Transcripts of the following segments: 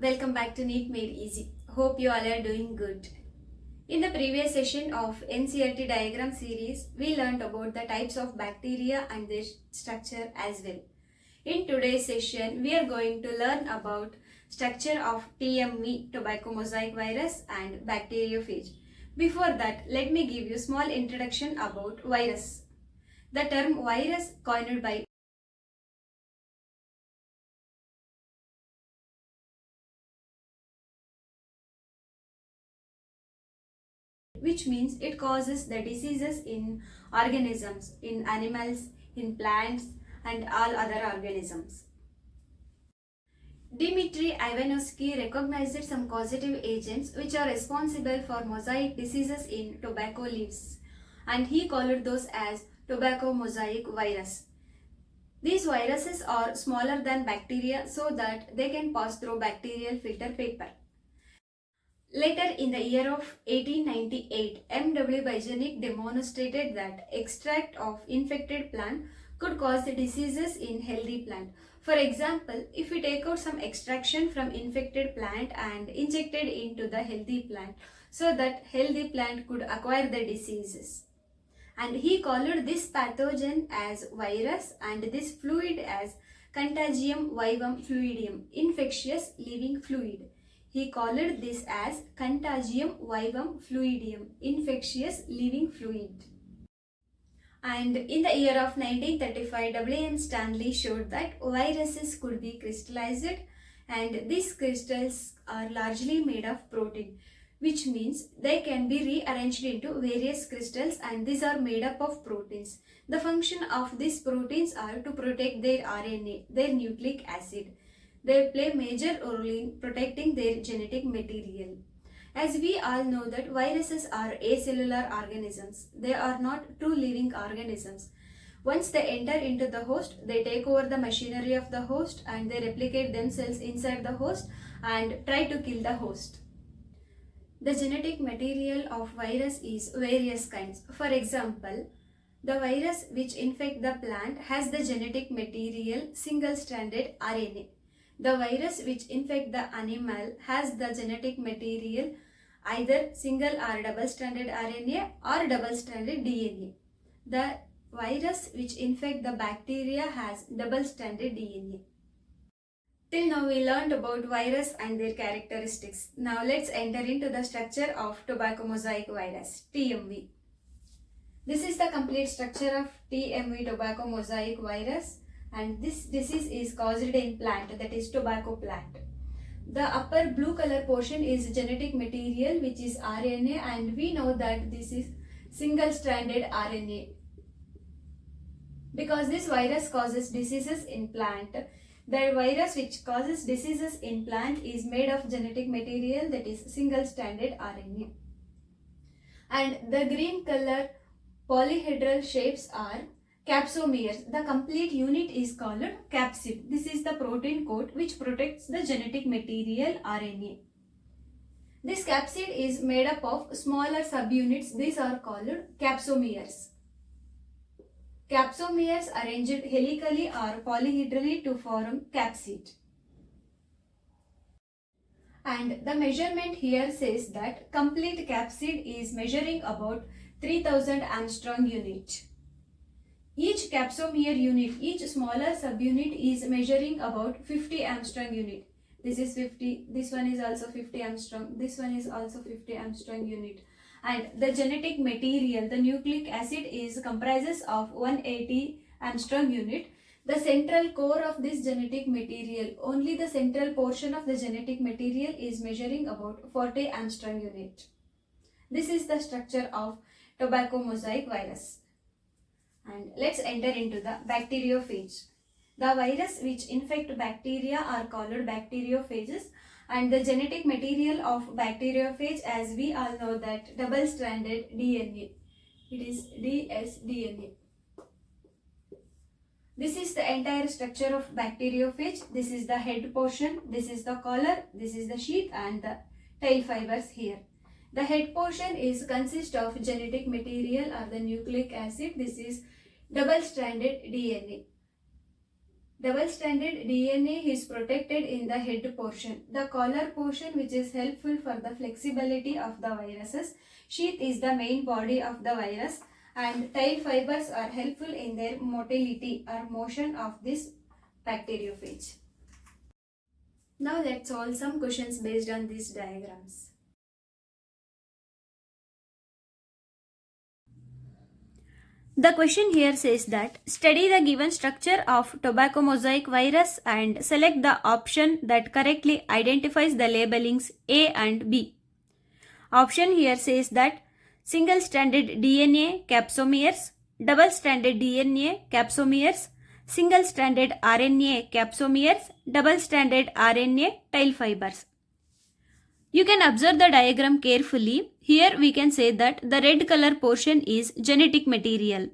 Welcome back to NEET Made Easy. Hope you all are doing good. In the previous session of NCERT diagram series, we learned about the types of bacteria and their structure as well. In today's session, we are going to learn about structure of TMV, tobacco mosaic virus, and bacteriophage. Before that, let me give you a small introduction about virus. The term virus coined by which means it causes the diseases in organisms, in animals, in plants, and all other organisms. Dmitry Ivanovsky recognized some causative agents which are responsible for mosaic diseases in tobacco leaves, and he called those as tobacco mosaic virus. These viruses are smaller than bacteria so that they can pass through bacterial filter paper. Later in the year of 1898, M.W. Bijenic demonstrated that extract of infected plant could cause diseases in healthy plant. For example, if we take out some extraction from infected plant and injected into the healthy plant, so that healthy plant could acquire the diseases. And he called this pathogen as virus and this fluid as contagium vivum fluidium, infectious living fluid. He called this as contagium vivum fluidium, infectious living fluid. And in the year of 1935, W.M. Stanley showed that viruses could be crystallized, and these crystals are largely made of protein, which means they can be rearranged into various crystals, and these are made up of proteins. The function of these proteins are to protect their RNA, their nucleic acid. They play major role in protecting their genetic material. As we all know that viruses are acellular organisms. They are not true living organisms. Once they enter into the host, they take over the machinery of the host and they replicate themselves inside the host and try to kill the host. The genetic material of virus is various kinds. For example, the virus which infect the plant has the genetic material single-stranded RNA. The virus which infect the animal has the genetic material either single or double-stranded RNA or double-stranded DNA. The virus which infect the bacteria has double-stranded DNA. Till now we learned about virus and their characteristics. Now let's enter into the structure of tobacco mosaic virus, TMV. This is the complete structure of TMV, tobacco mosaic virus, and this disease is caused in plant, that is tobacco plant. The upper blue color portion is genetic material which is RNA, and we know that this is single-stranded RNA. Because this virus causes diseases in plant, the virus which causes diseases in plant is made of genetic material that is single-stranded RNA. And the green color polyhedral shapes are capsomeres. The complete unit is called capsid. This is the protein coat which protects the genetic material RNA. This capsid is made up of smaller subunits. These are called capsomeres. Capsomeres arranged helically or polyhedrally to form capsid. And the measurement here says that complete capsid is measuring about 3000 Armstrong unit. Each capsomere unit, each smaller subunit is measuring about 50 Armstrong unit. This is 50, this one is also 50 Armstrong, this one is also 50 Armstrong unit. And the genetic material, the nucleic acid is comprises of 180 Armstrong unit. The central core of this genetic material, only the central portion of the genetic material is measuring about 40 Armstrong unit. This is the structure of tobacco mosaic virus. And let's enter into the bacteriophage. The virus which infect bacteria are called bacteriophages, and the genetic material of bacteriophage, as we all know, that double-stranded DNA. It is dsDNA. This is the entire structure of bacteriophage. This is the head portion, this is the collar, this is the sheath, and the tail fibers here. The head portion is consists of genetic material or the nucleic acid. This is double-stranded DNA. Double-stranded DNA is protected in the head portion, the collar portion which is helpful for the flexibility of the viruses. Sheath is the main body of the virus and tail fibers are helpful in their motility or motion of this bacteriophage. Now let's solve some questions based on these diagrams. The question here says that study the given structure of tobacco mosaic virus and select the option that correctly identifies the labelings A and B. Option here says that single-stranded DNA capsomeres, double-stranded DNA capsomeres, single-stranded RNA capsomeres, double-stranded RNA tail fibers. You can observe the diagram carefully. Here we can say that the red color portion is genetic material.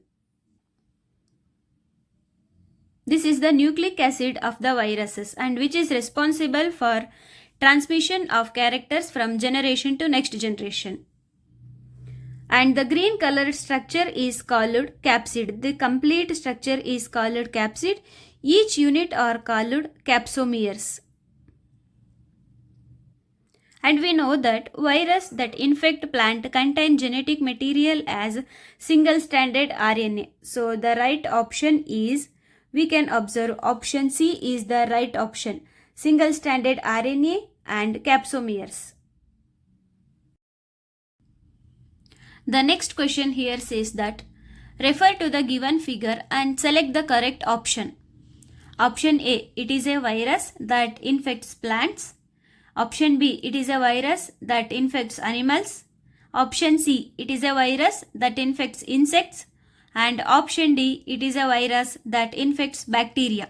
This is the nucleic acid of the viruses and which is responsible for transmission of characters from generation to next generation. And the green colored structure is called capsid. The complete structure is called capsid. Each unit are called capsomeres. And we know that virus that infect plant contain genetic material as single-stranded RNA. So the right option is, we can observe option C is the right option. Single-stranded RNA and capsomeres. The next question here says that refer to the given figure and select the correct option. Option A, it is a virus that infects plants. Option B, it is a virus that infects animals. Option C, it is a virus that infects insects. And option D, it is a virus that infects bacteria.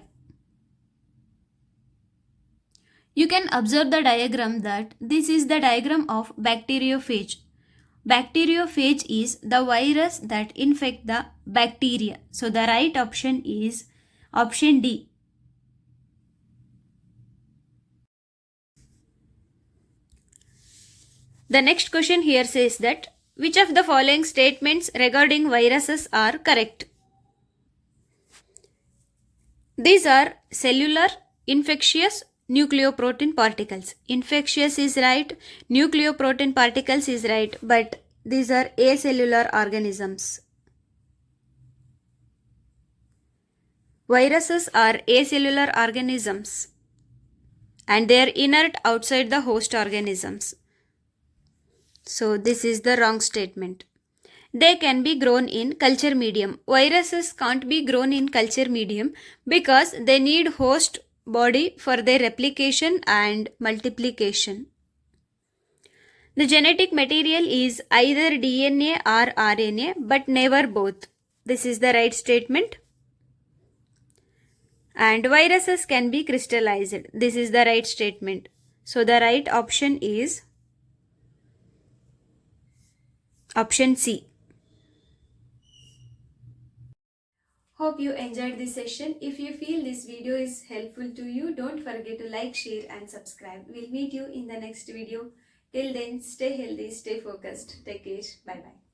You can observe the diagram that this is the diagram of bacteriophage. Bacteriophage is the virus that infects the bacteria. So the right option is option D. The next question here says that which of the following statements regarding viruses are correct? These are cellular, infectious, nucleoprotein particles. Infectious is right, nucleoprotein particles is right, but these are acellular organisms. Viruses are acellular organisms and they are inert outside the host organisms. So this is the wrong statement. They can be grown in culture medium. Viruses can't be grown in culture medium because they need host body for their replication and multiplication. The genetic material is either DNA or RNA but never both. This is the right statement. And viruses can be crystallized. This is the right statement. So the right option is option C. Hope you enjoyed this session. If you feel this video is helpful to you, don't forget to like, share and subscribe. We'll meet you in the next video. Till then, stay healthy, stay focused. Take care. Bye-bye.